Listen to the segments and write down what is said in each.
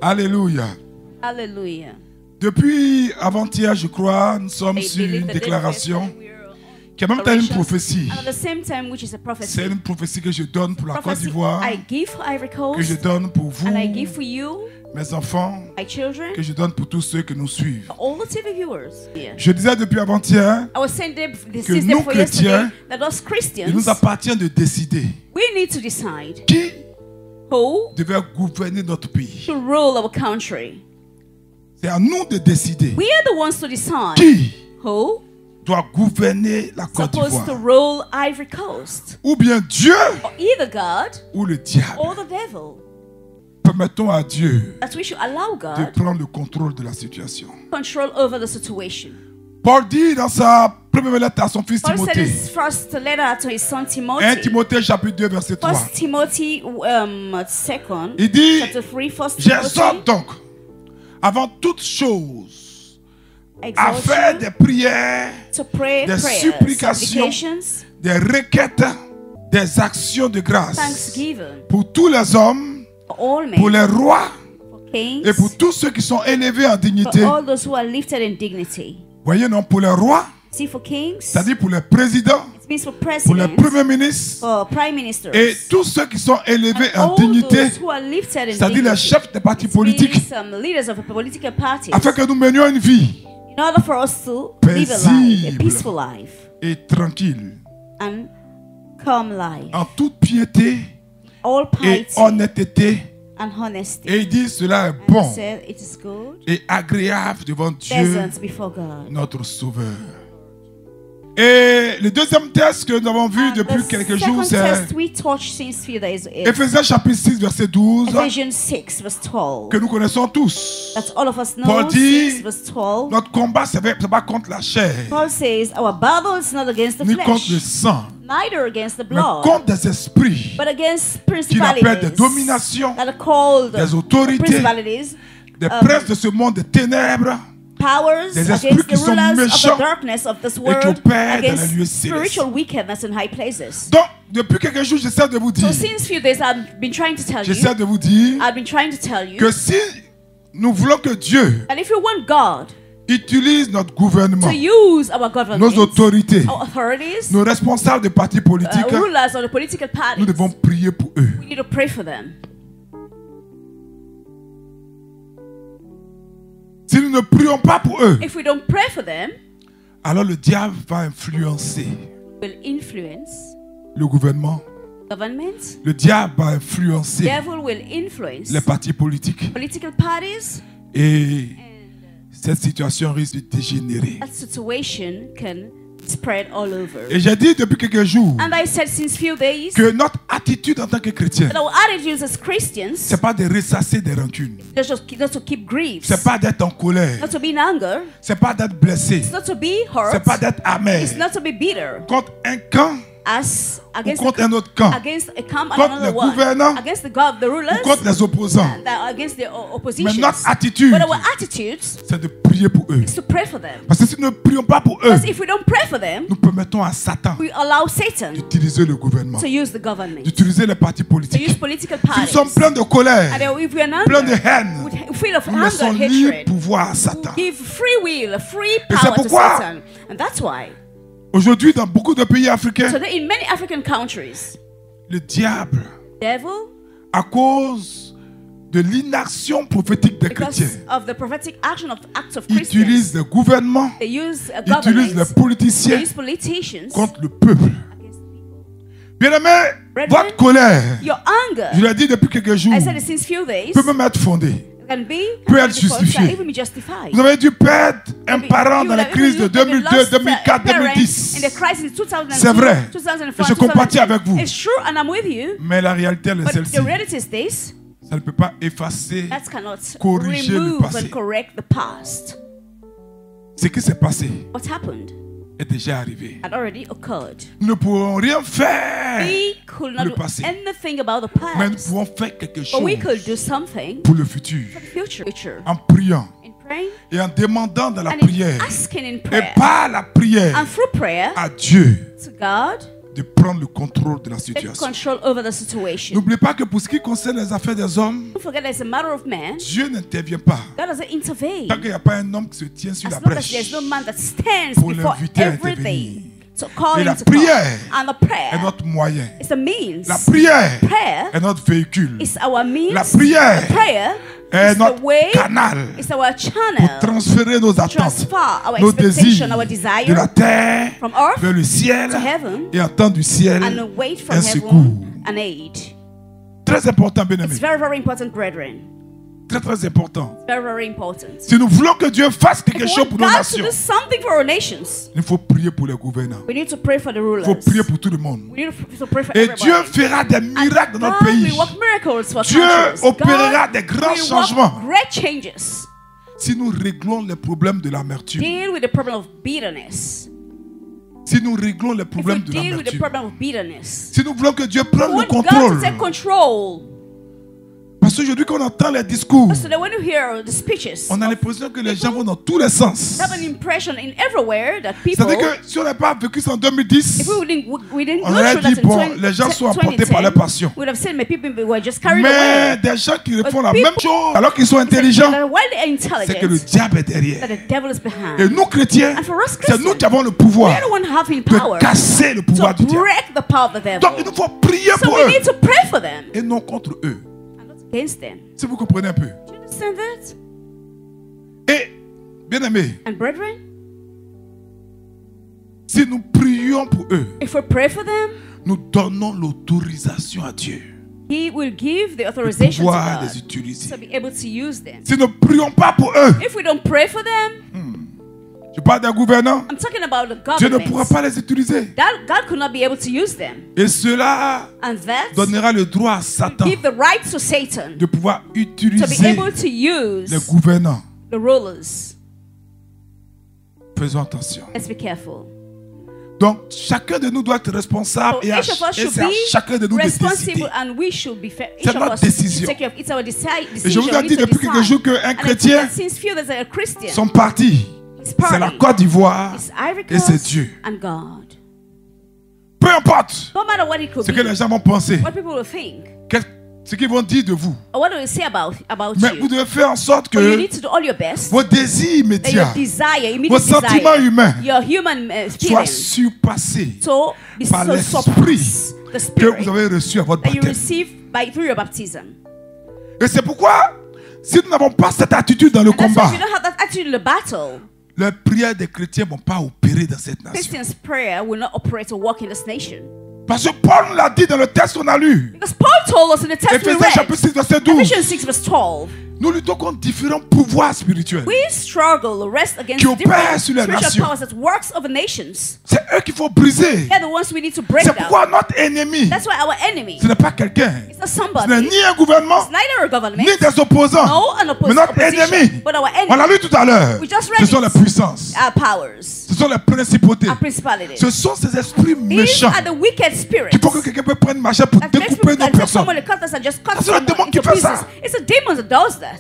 Alléluia. Hallelujah. Depuis avant-hier, je crois, nous sommes sur une déclaration qui est même temps une prophétie. And at the same time, which is a prophecy. C'est une prophétie que je donne pour la Côte Prophecy d'Ivoire, I give for Ivory Coast, que je donne pour vous, and I give for you, mes enfants, my children, que je donne pour tous ceux qui nous suivent. for all the TV viewers. Yeah. Je disais depuis avant-hier, I was saying this que is nous, for yesterday chrétiens, that us Christians, il nous appartient de décider we need to decide qui who devait gouverner notre pays. to rule our country. C'est à nous de décider We are the ones to decide qui who doit gouverner la Côte supposed to d'Ivoire. rule Ivory Coast. Ou bien Dieu Or either God ou le diable. or the devil. Permettons à Dieu That we should allow de God prendre le contrôle de la situation. control over the situation. Paul dit dans sa première lettre à son fils Paul said Timothée, his first letter to his son 1 Timothy. Timothée chapitre 2 verset 3, First Timothy 2, il dit, chapter 3, first j'exhorte Timothy, donc avant toute chose à exhort faire you des prières, to pray des prayers, supplications, supplications, des requêtes, des actions de grâce thanksgiving pour tous les hommes, for all men, pour les rois for kings, et pour tous ceux qui sont élevés en dignité. for all those who are lifted in dignity. Voyez, non, pour les rois, See, for kings, c'est-à-dire pour les présidents, it means for pour les presidents, premiers ministres for prime ministers, et tous ceux qui sont élevés and en all dignité, those who are lifted in c'est-à-dire les dignity. chefs des partis It politiques, means, leaders of the political parties, afin que nous menions une vie in order for us to live a life, a paisible peaceful life, et tranquille, and calm life, en toute piété all et piety honnêteté. and honesty. Et il dit cela est And bon he said it is good, et agréable devant Dieu, pleasant before God. notre Sauveur. Et le deuxième texte que nous avons vu And depuis the quelques second jours, c'est text we touched since few days is Éphésiens chapitre 6, verset 12, Ephesians 6 verse 12. que nous connaissons tous. That's all of us know. Paul dit, 6 verse 12. notre combat, ce n'est pas contre la chair, Paul says, our battle is not against the ni contre le flesh, sang, neither against the mais blood, contre des esprits but against qu'il appelle des principalities dominations, that are called des autorités, principalities, des princes de ce monde des ténèbres, powers des esprits against qui the sont rulers of méchants the darkness of this qui world, opèrent dans les lieux against célestes. spiritual wickedness in high places. Donc, depuis quelques jours, j'essaie de vous dire, So since few days I've been trying to tell you, j'essaie de vous dire I've been trying to tell you que si nous voulons que Dieu that if you want God utilise notre gouvernement, to use our government, nos autorités, our authorities, nos responsables des partis politiques, rulers of the political nous parties, devons prier pour eux. we need to pray for them. Si nous ne prions pas pour eux, If we don't pray for them, alors le diable va influencer will influence le gouvernement. government. Le diable va influencer Devil will influence les partis politiques. political parties. Et cette situation risque de dégénérer. That situation can spread all over. Et j'ai dit depuis quelques jours And I said since few days que notre attitude en tant que chrétien, that our attitudes as Christians, c'est pas de ressasser des rancunes. not to keep griefs, C'est pas d'être en colère. not to be in anger, C'est pas d'être blessé. it's not to be hurt, C'est pas d'être amer it's not to be bitter contre un camp as ou against contre un autre camp, against a camp and contre another les one, gouvernants against the ou rulers, contre les opposants. against the Mais opposition. notre attitude, But our attitudes c'est de prier pour eux. is to pray for them. Parce que si nous ne prions pas pour eux, Because if we don't pray for them, nous permettons à Satan we allow Satan d'utiliser le gouvernement, to use the government, d'utiliser les partis to politiques. use political Si nous parties. sommes pleins de colère, And then if we are pleins de anger, haine, full of nous anger, laissons libre hatred, pouvoir à Satan. give free will, free c'est power to pourquoi- Satan. And that's why Aujourd'hui, dans beaucoup de pays africains, today in many African countries, le diable, devil, à cause de l'inaction prophétique des because chrétiens, of the prophetic action of acts of Christians, utilise les gouvernements, they use utilise les governments, they politiciens use politicians contre le peuple. against the people. Bien-aimés, Brethren, votre colère, Your anger, je l'ai dit depuis quelques jours, I said it since few days, peut même être fondée. can be peut être before, justifié. can even be justified. Vous avez dû perdre un Maybe parent you dans la would have crise de even lost 2002, a 2004, parent 2010. in the crisis in 2002, C'est vrai. 2004, Je compatis avec vous. It's true and I'm with you. Mais la réalité, elle est But celle-ci. the reality is this: Ça ne peut pas effacer that cannot corriger le remove passé. and correct the past. Ce qui s'est passé What happened est déjà arrivé. had already occurred. Nous ne pouvons rien faire, We could not le do passé. anything about the mais nous past, pouvons faire quelque but we could chose do something pour le futur. for the future. En priant In praying et en demandant dans la and in prière asking in et prayer par la prière and through prayer à Dieu to God de prendre le contrôle de la take situation. control over the situation. N'oubliez pas que pour ce qui concerne les affaires des hommes, Don't forget that it's a matter of man. Dieu n'intervient pas. God doesn't intervene. Tant qu'il n'y a pas un homme qui se tient sur As la long as brèche. there's no man that stands Pour before l'inviter à everything. intervenir. So call Et him la to come. prière And the est prayer notre moyen. is a means. La prière Prayer est notre véhicule. is our means. La prière The prayer est is notre the way. canal It's our pour channel. transférer nos attentes, Transfer our nos désirs expectation, our de la desire terre from earth vers le ciel to heaven et entendre du ciel and wait from un secours. heaven an aid. Très important, bien It's aimé. very, very important, brethren. Très, très important. Very, very important. Si nous voulons que Dieu fasse quelque If we chose want pour nos God to nations, do something for our nations, il faut prier pour les gouvernants. we need to pray for the Il rulers. faut prier pour tout le monde. We need to pray for Et everybody. Dieu fera des miracles dans notre God pays. will work miracles for Dieu countries. opérera God des grands will changements. work great changes. Si nous réglons les problèmes de l'amertume, Deal with the problem of bitterness. si nous réglons les If we problèmes de deal with the l'amertume, problem of bitterness, si nous voulons que Dieu we prenne le want God contrôle, to take control. parce qu'aujourd'hui quand on entend les discours, So that when you hear the speeches, on a l'impression que les gens vont dans tous les sens. you have an impression in everywhere that people, C'est-à-dire que si on n'a pas vécu ça en if 2010, we didn't on go aurait through that dit, in bon, 20, les gens sont emportés 2010, par leur passion. we would have said, my people were just carried Mais away. des gens qui font la people- même chose alors qu'ils sont That intelligents, while they're c'est que le intelligent, diable est that derrière. the devil is behind. Et nous chrétiens, And for us c'est nous Christians, qui avons le pouvoir we're the one having de power casser le pouvoir to du diable. break the power of the devil. Donc il nous faut prier So pour we eux need to pray for them et non contre eux. and not against them. Si vous comprenez un peu. Do you understand that? Et, bien aimé, And brethren, si nous prions pour eux, if we pray for them, nous donnons l'autorisation à Dieu He will give the de authorization to pouvoir les God utiliser. to be able to use them. Si nous ne prions pas pour eux, If we don't pray for them, je parle des gouvernants, I'm talking about the Dieu ne pourra government. pas les utiliser. God could not be able to use them. Et cela And that donnera le droit à Satan give the right to Satan de pouvoir to be utiliser able to use les gouvernants. the rulers. Faisons attention. Let's be careful. Donc, chacun de nous doit être responsable So et, each of us et should c'est à chacun de be nous de responsible décider. and we should be fair. Each C'est of notre us décision. should take care of. It's our decision. Et je vous ai We dit need to depuis quelques decide. jours qu'un And I think chrétien, that since few days a Christian, son parti, his c'est la party Côte d'Ivoire is Ivory et c'est Coast Dieu. and God. Peu importe No matter what it could ce que les be, gens vont penser, what people will think, ce qu'ils vont dire de vous. or what do they say about Mais vous you. devez faire en sorte But you que need to do all your best. vos désirs That your immédiats, desire, vos immediate sentiments desire, humains your human soient feelings, surpassés so be par so l'esprit surpass the que spirit vous avez reçu à votre that you baptême. receive through your baptism. Et c'est pourquoi, si nous n'avons pas cette attitude dans le And that's why combat, if you don't have that attitude in the battle, les prières des chrétiens ne vont pas opérer dans cette nation. Christians' prayer will not operate or work in this nation. Parce que Paul l'a dit dans le texte qu'on a lu. Because Paul told us in the text we Éphésiens read, chapitre 6, verset 12. Ephesians 6 verse 12, Nous luttons contre différents pouvoirs spirituels. we struggle, rest against Qui opèrent different sur les spiritual nations. powers that works over nations. C'est eux qu'il faut briser. They're the ones we need to break C'est down. pourquoi notre ennemi, That's why our enemy ce n'est pas quelqu'un. is not Ce n'est somebody, ni un gouvernement, it's neither a government, ni des opposants. no an Mais notre opposition, ennemi, but our on l'a enemy, lu tout à l'heure, We just read ce sont it. les puissances. our powers, Ce sont les principautés. our principalities. Ce sont ces esprits These méchants are the wicked spirits. qui font que quelqu'un peut prendre une machette pour That makes découper people nos can take personnes. someone, cut us and just cut C'est le someone démon qui into fait pieces. ça. It's a demon that does that.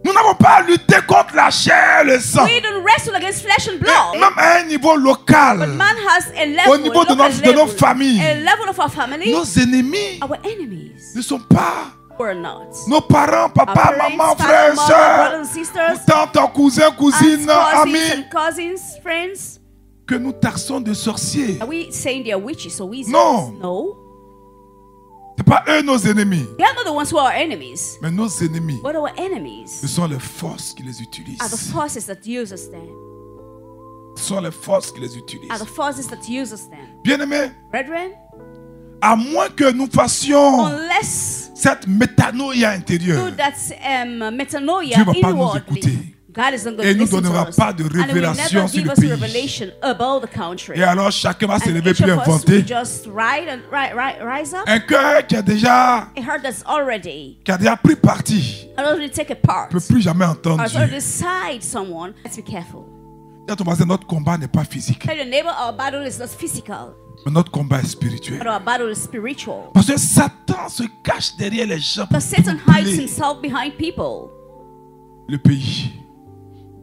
Nous n'avons pas à lutter contre la chair, le sang. We don't wrestle against flesh and Et blood. même à un niveau local, But man has a level, au niveau de local nos level, familles, a level of our family. nos ennemis Our enemies ne sont pas were not. nos parents, Our papa, parents, maman, father, frères, mother, sœurs, brothers and sisters, tantes, cousins, aunts, cousines, cousins amis, and cousins, friends. que nous taxons de sorciers. Are we saying they are witches or wizards? Non. No. Ce pas eux nos ennemis, They are not the ones who are our enemies. mais nos ennemis, But our ce enemies sont les forces qui les are the utilisent. forces that use us then. Ce sont les forces qui les Are the utilisent. forces that use us then. Bien-aimés, Brethren, à moins que nous fassions unless cette métanoïa do intérieure, that metanoia Dieu va pas nous inwardly, écouter. God is not going Et to nous listen to donnera us. pas de And he will révélation never sur give le us a pays. revelation about the country. Et alors chacun va se And lever each puis of us inventer will just rise up. un cœur qui a déjà A heart that's already pris parti. already take a part. Ne peut plus jamais entendre Or Dieu. already decide someone. Let's be careful. Dis à ton voisin, notre combat n'est pas physique, Tell your neighbor our battle is not physical, mais notre combat est spirituel. but our battle is spiritual. Parce que Satan se cache derrière les gens pour Because Satan hides troubler himself behind people le pays.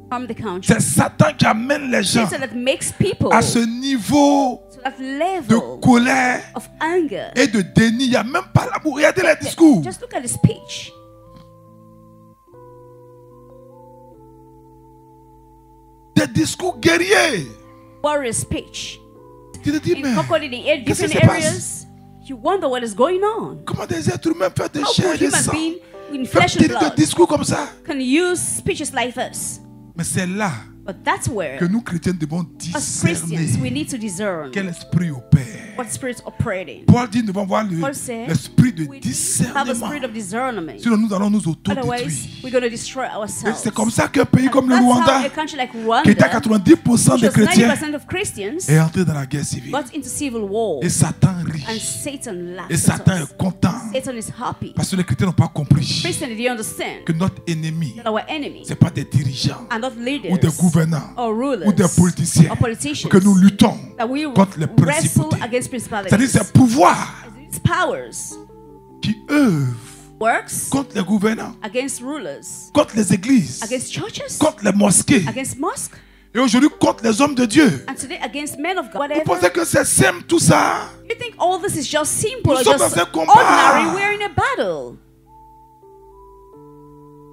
from the country. C'est Satan qui amène les gens Satan that makes people à ce niveau to that de level colère of anger. et de déni. Il n'y a même pas l'amour. Regardez les discours. Just look at the speech. Des discours guerriers. Warrior speech. Tu te dis, mais Incorporated in 8 qu'est-ce qui different se passe? areas. You wonder what is going on. Comment des êtres humains peuvent de How chair could et de human sang being in peuvent flesh and tenir des blood discours comme ça? can use speeches like this? Mais c'est là But that's where, que nous chrétiens devons as Christians, we discerner need to discern quel esprit opère. what spirits operating. Paul dit, nous devons avoir Paul said, l'esprit de We need to have a discernement. spirit of discernment. Sinon, nous allons nous Otherwise, autodétruire. we're going to destroy Et ourselves. c'est comme ça qu'un pays comme le That's how Rwanda, a country like qui Rwanda, était à 90% which des was chrétiens, 90% of Christians, est entré dans la guerre civile. got into civil war. Et Satan rit. And Satan laughs Et at Satan us. est content. Satan is happy. Parce que les chrétiens n'ont pas compris Christians, did you understand que notre ennemi, that our enemy ce n'est pas des dirigeants are not leaders ou des gouvernants or rulers ou des politiciens, or politicians, que nous luttons that we contre les wrestle principautés. against principalities. C'est-à-dire ces pouvoirs It's powers qui œuvrent works contre les gouvernants, against rulers, contre les églises, against churches, contre les mosquées against mosques, et aujourd'hui contre les hommes de Dieu. and today against men of God. Vous Whatever. pensez que c'est simple tout ça? You think all this is just simple or Nous sommes just dans un combat. ordinary? We're in a battle.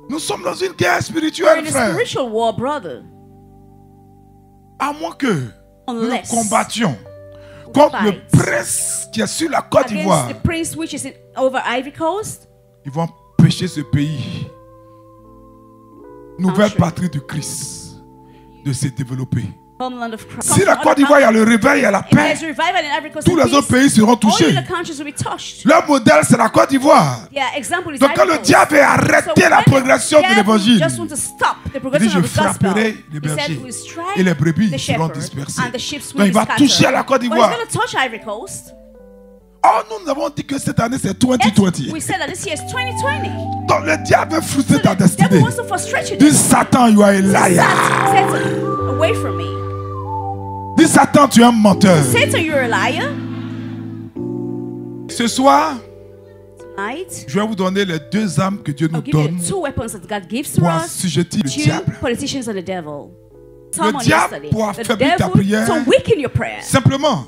Nous sommes dans une guerre We're spirituelle, in a frère. spiritual war, brother. À moins que nous Unless combattions contre le fight prince qui est sur la Côte d'Ivoire. against the prince which is over Ivory Coast. Ils vont empêcher ce pays, nouvelle Country. patrie du Christ, de se développer. Homeland of Christ. Si la Côte d'Ivoire, il y a le réveil, il y a la If paix, there's revival in Ivory Coast, tous les autres pays seront all touchés. the countries will be touched. Leur modèle, c'est la Côte d'Ivoire. Yeah, example is Donc quand Ivory le Coast. diable veut arrêter So la when the progression de devil l'évangile, just want to stop the il dit, progression je of the gospel. frapperai les He said, bergers "We strike et les brebis the seront shepherd, dispersées. and the sheep will Donc il be va scattered." toucher à la Côte But he's d'Ivoire. going to touch Ivory Coast. Oh, nous avons dit que cette année c'est Yes, 2020. we said that this year is 2020. Donc le diable veut frustrer So ta the devil destinée. wants to frustrate you. Dis Satan, you are a liar. Satan, away from me. Dis Satan, tu es un menteur. Satan, you're a liar. Ce soir, Tonight, je vais vous donner les deux armes que Dieu nous I'll give you donne the two weapons that God gives to pour us assujettir le to diable. politicians and the devil. Le Someone diable yesterday, pour the affaiblir ta devil prière. to weaken your prayer. Simplement,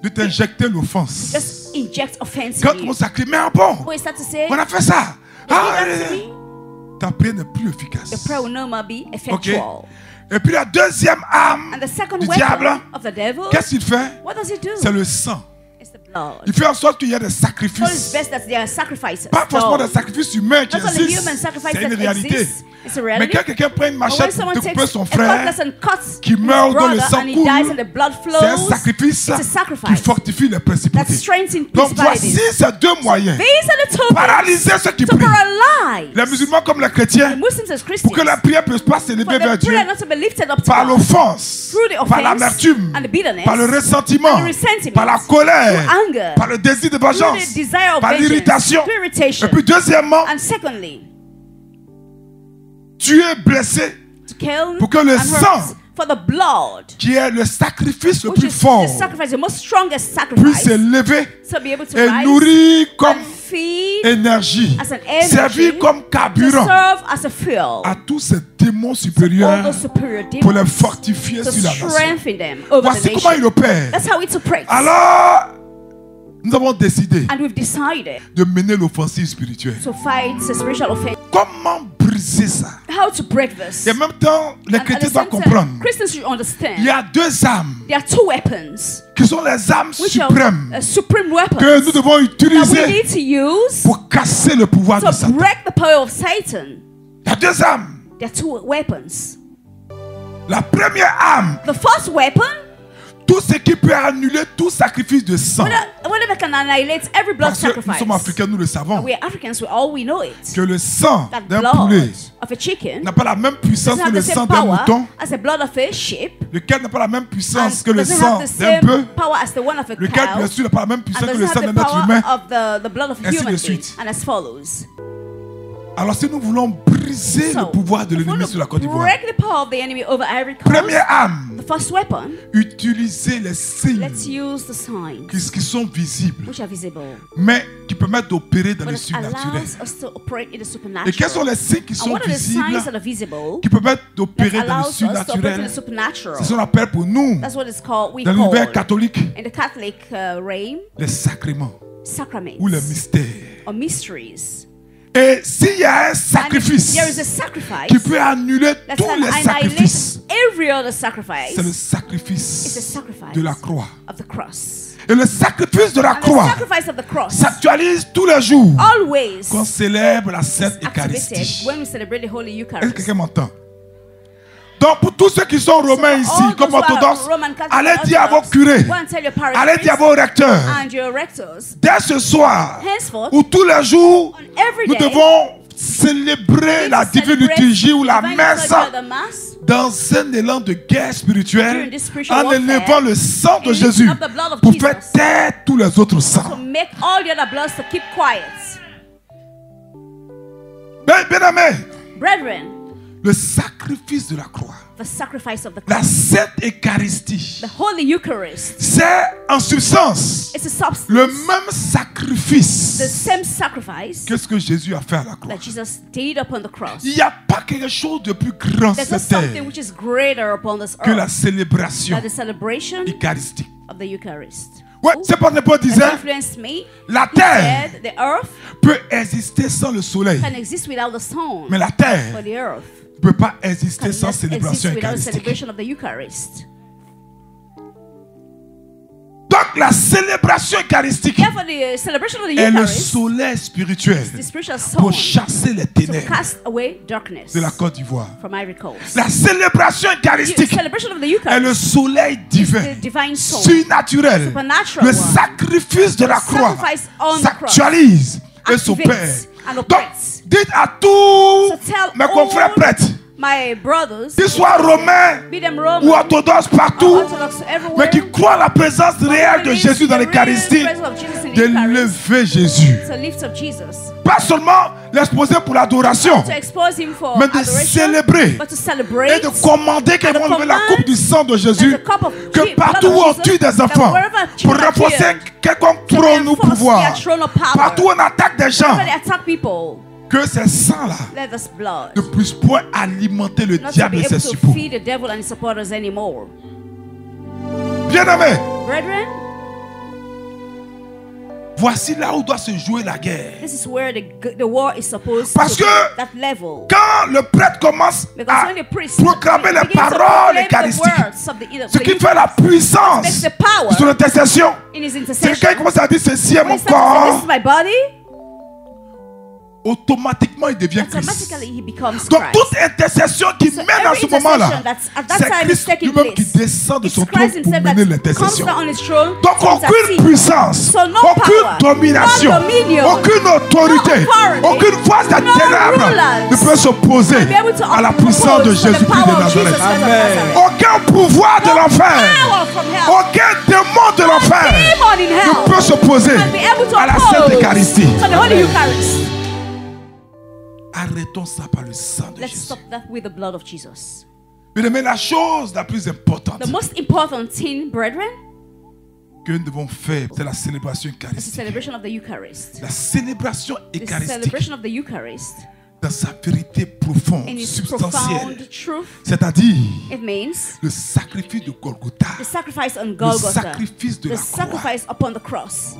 de t'injecter l'offense. Just inject offense Quand in on you. s'acclame, mais bon, When you start to say, on a fait ça. "You Ah, did that to me," ta prière n'est plus your efficace. prayer will no more be Ok. effectual. Et puis la deuxième arme And the second du weapon diable, of the devil, qu'est-ce qu'il fait? what does he do? C'est le sang. It's the blood. Il fait en sorte qu'il y ait des So it's sacrifices. best that there are sacrifices. Pas forcément No. des sacrifices humains qui Not only human existent. sacrifice C'est une that réalité. exists, it's a Mais reality. quand quelqu'un prend une But when machette pour someone découper takes son a frère, cutlass and cuts qui his meurt, dont le brother sang and he coule, dies and the blood c'est un flows, sacrifice it's a qui sacrifice fortifie les that principautés. strengthens Donc voici principalities. ces deux moyens. These are the two Paralyser ceux qui to prient. paralyze Les musulmans comme les the chrétiens, Muslims as pour Christians que la prière ne puisse pas s'élever for vers the Dieu prayer not to be lifted up to par God l'offense, through the par offense l'amertume, and the bitterness, par le ressentiment, and the resentment, par la colère, through anger, par le désir de through vengeance, the desire of par vengeance, l'irritation. through irritation. Et puis deuxièmement, And secondly, tu es blessé to kill pour que le and hurt, sang for the blood, qui est le sacrifice le which plus is fort the sacrifice, the most strongest puisse sacrifice, s'élever to be able to et rise nourrir comme and feed, énergie, as an energy, servir comme to carburant serve as a fuel à tous ces démons all supérieurs those superior pour les demons, fortifier to sur la nation. strengthen them over the Voici comment il nation. opère. That's how it operates. Alors, nous avons décidé And we've decided de mener l'offensive spirituelle. to fight the spiritual offense. Comment briser ça? How to break this. Et en même temps, les And at chrétiens the doivent same comprendre. time, Christians should Il y understand a deux armes there are two weapons qui sont les armes which suprêmes are supreme weapons que nous devons that we utiliser need to use pour casser le pouvoir de to Satan. break the power of Satan. Il y a deux armes. There are two weapons. La première arme, The first weapon, tout ce qui peut annuler tout sacrifice de sang. whatever can annihilate every blood Parce que nous sacrifice. sommes africains, nous le savons. We are Africans, we know it. Que le sang That d'un blood poulet of a chicken n'a pas la même puissance doesn't que have le the sang same d'un power mouton, as the blood of a sheep, lequel n'a pas la même puissance and que le doesn't sang have the d'un same bœuf, power as the one of a lequel cow, bien sûr n'a pas la même and puissance que le doesn't sang have d'un the être power humain. of the blood of a Ainsi human de being, suite. and as follows. Alors si nous voulons briser le pouvoir de if we l'ennemi want sur la Côte to d'Ivoire, break the power of the enemy over Ivory Coast, première arme, the first weapon, utiliser les signes let's use the signs qui sont visibles, which are visible, mais qui permettent d'opérer dans but le it surnaturel. allows us to operate in the Et quels sont supernatural. les signes qui And sont what are the signs visibles, that are visible qui permettent that d'opérer dans le allows us to operate in surnaturel? the supernatural? C'est ce qu'on appelle pour nous, That's what it's called. We dans call l'univers catholique, in the Catholic realm les sacrements sacraments ou les mystères. or mysteries. Et s'il y a un And sacrifice there is a sacrifice qui peut annuler that tous can les sacrifices, annihilate every other sacrifice. c'est le It's a sacrifice sacrifice de la croix. of the cross. Et le sacrifice de la And the croix sacrifice of the cross s'actualise tous les jours always qu'on célèbre la Sainte activated Eucharistie. when we celebrate the Holy Est-ce que Eucharist. quelqu'un m'entend? Donc pour tous ceux qui sont romains ici, All comme those who are orthodoxes, Roman Catholic allez dire à vos Orthodox, curés, go and tell your parish allez dire à priest vos recteurs, and your rectors, dès ce soir, henceforth, ou tous les jours, on every nous day, devons célébrer la divine liturgie ou la divine messe liturgy of the Mass, dans un élan de guerre spirituelle, During this spiritual en warfare, élevant le sang de and Jésus lifting up the blood of pour Jesus, faire taire tous les autres to sangs. make all the other bloods to keep quiet. Bien aimé, Brethren, le sacrifice de la croix, the sacrifice of the la cross, Sainte Eucharistie, the Holy Eucharist, c'est en substance it's a substance, le même the sacrifice same sacrifice que ce que Jésus a fait à la croix. that Jesus did upon the cross. Il n'y a pas quelque chose de plus grand sur There's not cette terre something which is greater upon this que la earth célébration than the celebration eucharistique. of the Eucharist. Ouais, c'est pas n'importe That disait, influenced me. la He terre said the earth peut exister sans le soleil, can exist without the sun, mais la terre but the earth ne peut pas can exister sans exist célébration without the eucharistique. celebration of the Eucharist. Donc la célébration eucharistique Therefore, the celebration of the est le Eucharist, soleil spirituel the spiritual pour sun, chasser les to ténèbres cast away darkness de la Côte d'Ivoire. from Ivory Coast. La célébration The eucharistique celebration of the est le Eucharist soleil divin, is the divine soul. surnaturel. Supernatural Le one. sacrifice de la The croix sacrifice on the cross s'actualise et activates s'opère. and Donc, operates. dites à tous So tell mes confrères all prêtres, my brothers, qu'ils soient romains be them Roman ou orthodoxes or partout, Orthodox mais everywhere, qui croient à la présence réelle de believes Jésus dans in the l'Eucharistie, real presence of Jesus in the Eucharist, d'élever Jésus. to lift up Jesus, Pas seulement l'exposer pour l'adoration, to expose him for mais de adoration, célébrer but to et celebrate, de commander qu'ils and vont to lever la command coupe du sang de Jésus, that the cup of que blood partout of où on Jesus, tue des that enfants, wherever pour children are renforcer killed, quelconque to trône ou reinforce pouvoir, their throne of power, partout où on attaque des gens, whenever they attack people, que ces sangs-là let this blood ne puissent point alimenter le not to diable be et able ses to suppôts. feed the devil and his supporters anymore. Bien-aimés, Brethren, voici là où doit se jouer la guerre. this is where the war is supposed Parce to que be, that level. quand le prêtre commence Because à when the priest proclamer les begins to paroles proclaim the eucharistiques, words of ce qui fait la puissance makes the power de son intercession, in his c'est que intercession. quand il commence à dire ceci est When mon he starts to say, corps, this is my body, automatiquement il devient Christ. automatically he becomes Donc Christ. toute intercession qui So mène à every ce moment-là, intercession that's at that c'est time is Christ taking lui-même qui place. descend de It's son trône Christ pour himself mener that comes l'intercession. down on his throne Donc to aucune intercede. puissance, So no aucune power, domination, no dominion, aucune autorité, no authority, aucune force des no ténèbres rulers ne peut s'opposer will be able to à la oppose puissance de to the Jésus-Christ power de of Jesus Nazareth. Christ of Nazareth. Aucun pouvoir de l'enfer, Power from hell, aucun démon de l'enfer demon in hell ne peut s'opposer can be able to à la Sainte oppose Eucharistie. to the Holy Eucharist. Arrêtons ça par le sang de Let's Jésus. stop that with the blood of Jesus. Mais la chose la plus importante The most important thing, brethren, que nous devons faire, c'est la célébration is the eucharistique. celebration of the Eucharist. La célébration The eucharistique celebration of the Eucharist dans sa vérité profonde, in its substantielle. profound truth. C'est-à-dire It means le sacrifice de Golgotha, the sacrifice on le Golgotha, sacrifice de the la croix. sacrifice upon the cross.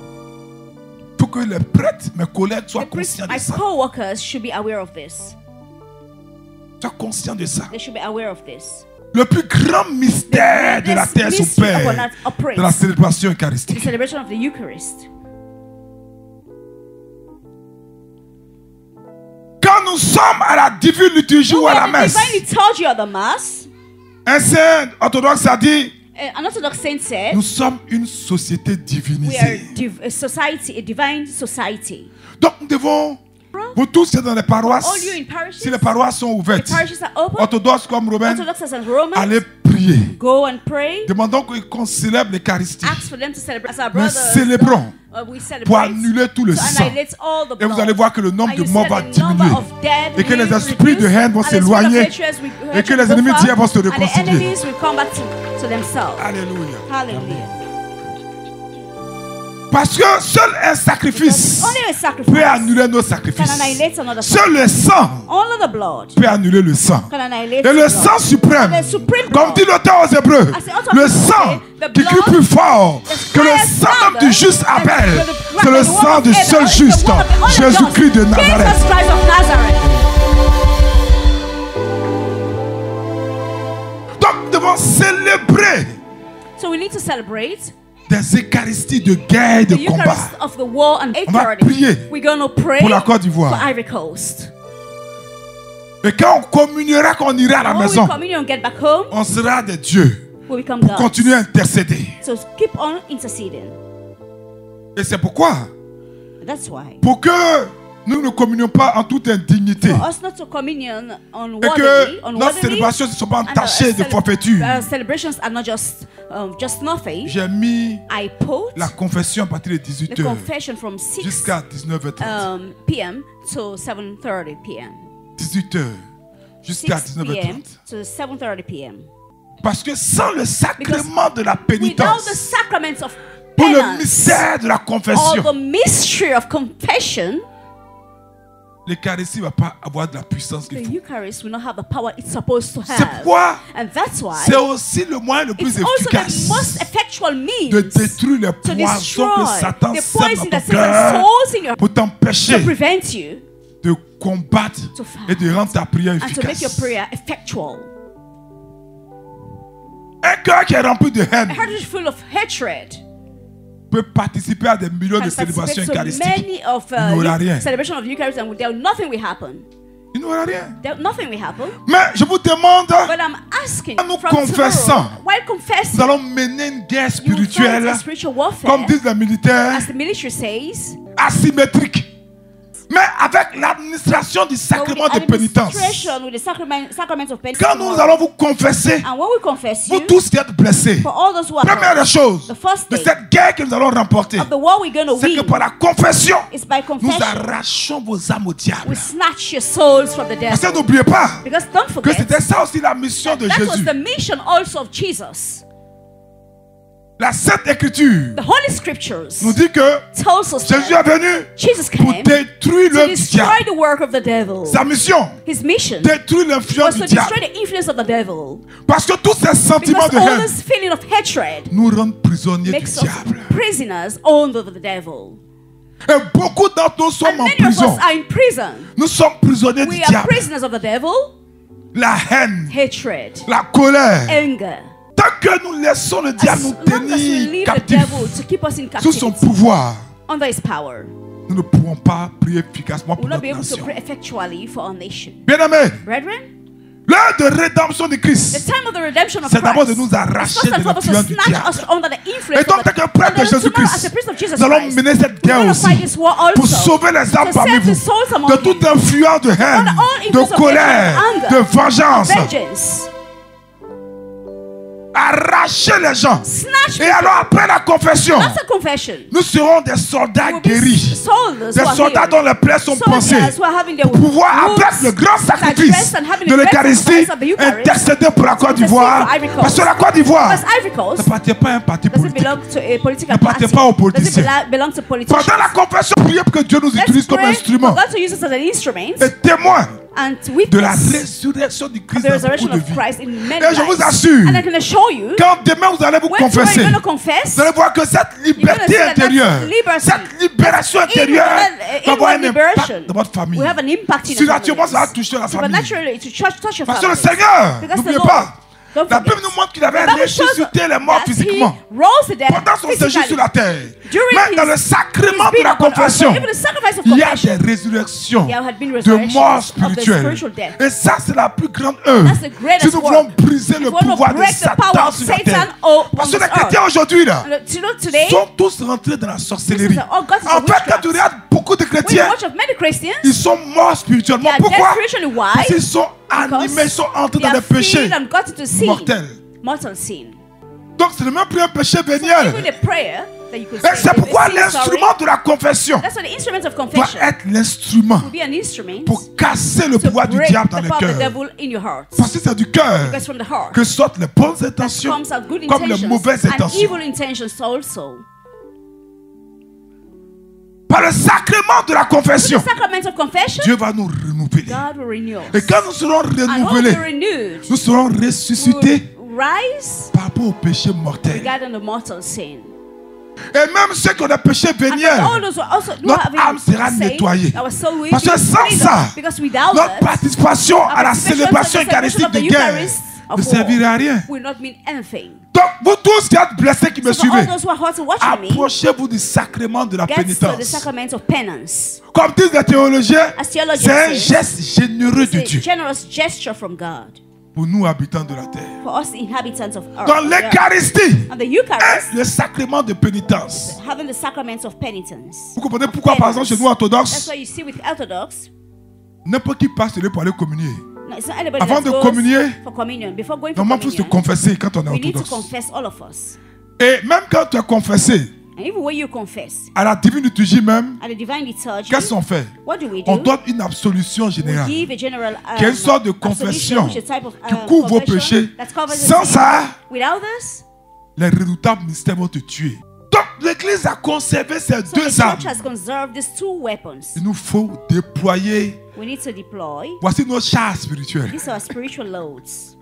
Pour que les prêtres, mes collègues, soient The priests, conscients de my ça. co-workers should be aware of this. Soient conscients de ça. They should be aware of this. Le plus grand mystère de la terre This mystery upon s'opère that operates de la célébration the eucharistique. celebration of the Eucharist. Quand nous sommes à la divine liturgie ou à la When the messe, divine liturgy of the Mass, un saint orthodoxe a dit, an Orthodox saint said, nous sommes une société we are divinisée. a society, a divine society. Donc nous devons, vous tous qui êtes dans les paroisses, All you in parishes, si les paroisses sont the ouvertes, parishes are open, orthodoxes comme romaines, Orthodox and Roman, allez prier prier. Go and pray. Demandons qu'on célèbre l'Eucharistie. Ask for them to celebrate. As our Nous brothers, célébrons we celebrate pour annuler tout le to sang. annihilate all the Et vous blood. allez voir que le nombre And de you morts see va that the number diminuer. of dead Et que les will esprits de reduce, haine vont and the spirit of s'éloigner. hatred will- Et que les will go ennemis far, d'hier vont se and the réconcilier. enemies will come back to themselves. Alléluia. Hallelujah. Parce que seul un sacrifice Only a peut sacrifice annuler nos can sacrifices. annihilate another Seul le sang Only the blood peut annuler le sang. can annihilate Et le the sang blood. suprême, And the supreme comme blood, dit l'auteur aux Hébreux, as the author le of Hebrews sang say, the qui crie blood plus fort is que le fire sang même louder du juste than Abel, the c'est le word sang of du Abel, seul it's the juste, word of the only Jésus-Christ de just, Nazareth. Jesus Christ of Nazareth. Donc nous devons célébrer So we need to celebrate des Eucharisties de guerre et the de combat. Eucharist of the war and On va prier authority. We're going to pray pour la Côte for d'Ivoire. Ivory Coast. Et quand on communiera, quand on ira à la When maison, we communion and get back home, on sera des dieux we become pour gods. continuer à intercéder. So keep on interceding. Et c'est pourquoi, That's why. pour que nous ne communions pas en toute indignité, For us not to communion et que notre célébration ne soit pas entachée de forfaiture, celebrations are not just nothing. j'ai mis I put la confession à partir de the 18h confession from 6 jusqu'à 19h30. p.m. to 7:30 p.m. 18h jusqu'à 6 p.m. 19h30. to 7:30 p.m. Parce que sans le sacrement de la Without the pénitence, sacraments of pour le penance mystère de la or confession, the mystery of confession, l'Eucharistie ne va pas avoir de la puissance the qu'il faut. Eucharist will not have the power it's supposed to C'est have. pourquoi And that's why c'est aussi le moyen le plus it's also the efficace most effectual means de détruire les to poisons que destroy Satan the sème poison dans that ton Satan cœur sows in your pour t'empêcher to prevent you de combattre to fight et de rendre ta prière and to make your efficace. prayer effectual. Un cœur qui est rempli de A haine heart is full of hatred peut participer à des millions de can célébrations participate so eucharistiques. many of Il n'aura rien. celebration of Eucharist and there nothing will happen. Il n'aura rien. Nothing will happen. Mais je vous demande, But I'm asking nous from confessons. tomorrow, while confessing, nous allons mener une guerre you will fight spirituelle, a spiritual warfare, comme disent les militaires, as the military says, asymétrique. Mais avec l'administration du sacrement de pénitence. with the sacrament of penance. Quand nous allons vous confesser, And when we confess vous you, tous qui êtes blessés, for all those who are première des choses the first de thing cette guerre que nous allons remporter, of the war we're going to c'est que win par la confession, is by nous confession. arrachons vos âmes au diable. We snatch your souls from the Parce que devil. n'oubliez pas Because don't que forget, c'était ça aussi la mission de that was Jésus. the mission also of Jesus. La Sainte Écriture The Holy Scriptures nous dit que tells us Jésus that est venu Jesus pour came détruire to l'œuvre du destroy diable. the work of the devil. Sa mission, His mission détruire l'influence was du to destroy diable. the influence of the devil. Parce que tous ces sentiments Because de all haine this feeling of hatred nous rendent prisonniers du makes us diable. prisoners owned of the devil. Et beaucoup d'entre nous sommes And en many of prison. us are in prison. Nous sommes prisonniers du We are diable. prisoners of the devil, La haine, hatred, la colère. anger. Tant que nous laissons le diable As nous long as we tenir leave the captifs devil to keep us in sous son captivity pouvoir, under his power, nous ne pourrons pas prier efficacement we pour will not notre be able to nation. pray effectually for our nation. Bien-aimés, Brethren, l'heure de rédemption de the Christ, time of the redemption of c'est d'abord de Christ nous is arracher first de and foremost to l'influence du snatch diable. us under the influence Et donc, of tant the que prêtre de and then tomorrow, as a Jésus-Christ, priest of Jesus nous allons Christ, mener cette we're guerre going to aussi fight this war pour also sauver les âmes to parmi save vous the souls among de you toute influence de haine, all influence de of colère, hatred, de anger, vengeance. vengeance. Arracher les gens. Snatch Et alors après la confession, After confession, nous serons des soldats we'll be guéris. soldiers Des who are soldats healed. dont les plaies sont pensées. Soldiers who are having their Pour pouvoir, wounds avec le grand sacrifice addressed and having de the great l'Eucharistie, sacrifice of the Eucharist, intercéder pour la Côte d'Ivoire. for Ivory Coast. Parce que la Côte d'Ivoire Because Ivory Coast n'appartient pas à un parti doesn't politique. belong to a political Ne partez party. pas aux politiciens. Doesn't belong to politicians. Pendant la confession, priez pour que Dieu nous utilise Let's comme pray instrument for God to use us as an instrument et témoin and de la witness résurrection du of Christ the dans beaucoup resurrection de of vies. Christ in many Et je vous lives. assure, And I can assure you, quand demain vous allez vous when tomorrow confesser, you're going to confess, vous allez voir que cette liberté see that intérieure, liberty, cette libération intérieure va avoir un impact dans votre famille. will have an impact in your Surnaturellement, ça va families. toucher la famille. Supernaturally, to touch your Parce que le family. Seigneur, Because the n'oubliez Lord, pas, don't la forget, Bible nous montre qu'il avait the Bible shows ressuscité les morts that physiquement he rose the dead pendant son séjour physically. sur la terre. During Mais dans his- le sacrement his de la being upon earth, confession, even the sacrifice of il y a confession, des résurrections there had been de resurrections morts of the spirituelles. spiritual death. Et ça, c'est la plus grande œuvre. That's the greatest Si nous voulons work. briser If le we want to pouvoir de break the power Satan of sur la Satan terre. on Parce que this les chrétiens earth. aujourd'hui, là, Today, sont tous rentrés dans la sorcellerie. This is all God's En fait, quand witchcraft. tu regardes beaucoup de when you chrétiens, watch of many Christians, ils sont morts spirituellement. they are dead Pourquoi? spiritually. Why? Parce qu'ils sont animés, ils sont entrés They dans are des péchés filled and got into sin. mortels. mortal sin. Donc ce n'est même plus un péché Even véniel. the prayer that you could Et say, c'est pourquoi "Say sorry." l'instrument de la confession That's why the instrument of doit confession être l'instrument will be an instrument pour casser le to pouvoir du break diable the dans le power of the cœur. devil in your heart. Parce que c'est du cœur Because from the heart que sortent les bonnes intentions comes out good comme les intentions mauvaises and intentions. evil intentions also. Par le sacrement de la The confession, sacrament of confession, Dieu va nous renouveler. God will renew us. Et quand nous serons And when we renouvelés, are renewed, nous serons we ressuscités will rise par rapport au péché mortel. regarding the mortal sin. Et même ceux qui ont des péchés And all véniels, those who also do notre have âme sera sin, nettoyée. our soul will Parce be que sans cleansed. ça, Because without notre that, participation our à la participation célébration in the celebration eucharistique of de the guerre Eucharist ne of servira à war rien. will not mean anything. Donc, vous tous qui êtes blessés, qui me So for all suivez, those who are hurting watching me, approchez-vous du sacrement de la get to the pénitence. sacrament of penance. Comme disent les théologiens, As theologians c'est un say, geste généreux de It's Dieu a generous gesture from God pour nous habitants de la terre. for us inhabitants of earth. Dans l'Eucharistie, And the Eucharist, le sacrement de pénitence. having the sacrament of penitence. Vous comprenez pourquoi, par exemple, chez nous That's orthodoxes, why you see with Orthodox, n'importe qui passe chez lui pour aller communier. no, it's not anybody Avant that de goes communier, for communion. Before going for Normalement, il faut se communion, confesser quand on est we need to orthodoxe. confess, all of us. Et même quand tu es confessé, And even when you confess, à la divine liturgie même, at the divine liturgy, qu'est-ce qu'on fait? what do we On do? donne une absolution We générale give a general qui est une sorte de absolution, confession which is a type of, qui couvre vos confession péchés. that covers the Sans sin. ça, Without this, les redoutables mystères vont te tuer. Donc l'Église a conservé ces so the deux armes. church has conserved these two weapons. Il nous faut déployer. We need to deploy. Voici nos chars spirituels. These are spiritual loads.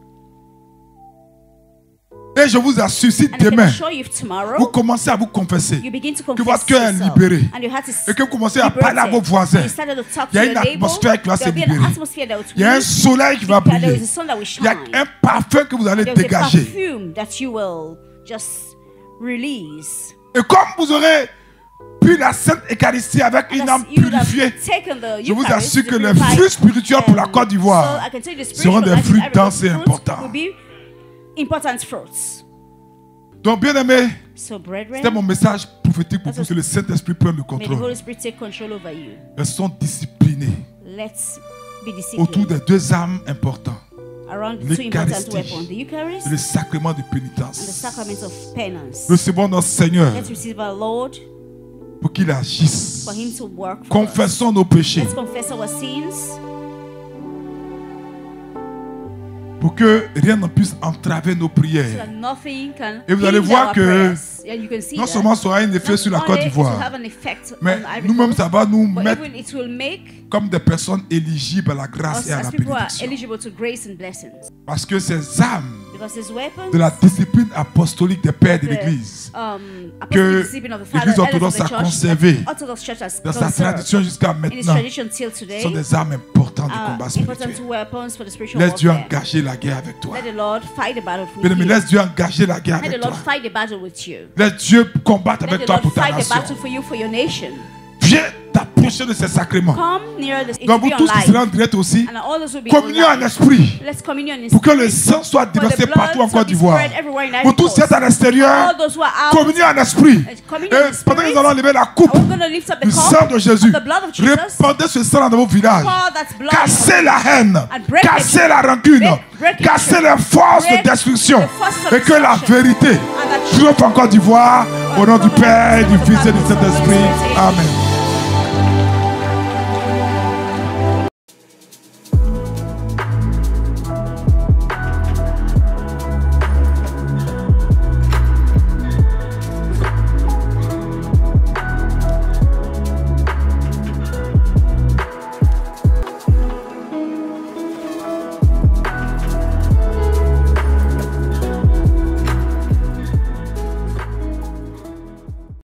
Et je vous assure, si And I can demain, assure you, if vous tomorrow commencez à vous confesser, you begin to que confess votre cœur est yourself, libéré, and your heart is et que vous commencez à parler à vos liberated, voisins, and you started to talk il y a to une your neighbor, atmosphère qui va se there'll be an libérer. atmosphere that will Il y a un soleil qui va there is briller. a sun that will Il y a shine. un parfum que vous allez There's a dégager. perfume that you will just release. Et comme vous aurez pris la Sainte Eucharistie avec And une as âme you have purifiée, taken the je vous Eucharist, assure que the les purified, fruits spirituels pour la Côte so d'Ivoire I can tell you the seront spiritual des life fruits in Ivory denses et Coast importants. will be important fruits. Donc, bien aimé, So, brethren, c'était mon message prophétique pour That's que le Saint-Esprit prenne le may the contrôle. Holy Spirit take control over you. Elles sont disciplinées Let's be autour disciplined des deux armes importantes, around the two important l'Eucharistie weapons, the Eucharist et le sacrement de and the pénitence. sacrament of penance. Recevons notre Seigneur Let's receive our Lord pour qu'il agisse. for Him to work for us. Confessons nos péchés Let's confess our sins pour que rien ne puisse entraver nos so prières. that nothing can Et vous allez hinder voir our que prayers. And you can see non that seulement ça aura un effet not sur la only Côte it will d'Ivoire, have an effect mais on Ivory nous-mêmes, Coast, ça va nous but mettre even it will make comme des personnes éligibles à la grâce us et à as la people are bénédiction. eligible to grace and blessings. Parce que ces âmes Because these weapons, de la discipline apostolique des pères de the, l'Église, apostolic que discipline of the l'Église Father, elders of orthodoxe the a church, conservé that Orthodox Church has dans sa conserved tradition jusqu'à in its maintenant, tradition till today, sont des armes importantes du are combat important spirituel. weapons for the spiritual Laisse Dieu warfare. engager la guerre avec toi. Let the Lord fight the battle for Bien-aimé, you. laisse Dieu engager la guerre Let the avec Lord toi. fight the battle with you. Laisse Dieu combattre Let avec the toi Lord pour ta fight the nation. battle for you, for your nation. Viens t'approcher de ces sacrements. Come near this. It Donc will vous be tous qui serez en online. direct aussi, And all those will be communiez en online. esprit Let's communion in pour que spirit. le sang soit For the déversé blood partout en to Côte be d'Ivoire. spread everywhere in Vous Ivory tous qui êtes Coast. à l'extérieur, All those who are out, communiez en esprit. communion Et in pendant que spirit. nous allons lever la coupe We're going to lift up the du cup sang de Jésus, of the blood of Jesus. répandez ce sang dans vos villages. Pour that blood Cassez la haine, and break cassez it. la rancune, Break it. cassez les forces Break de destruction the forces of et que la destruction. vérité And that triomphe en Côte d'Ivoire au nom du Père, du Fils et du Saint-Esprit. Amen.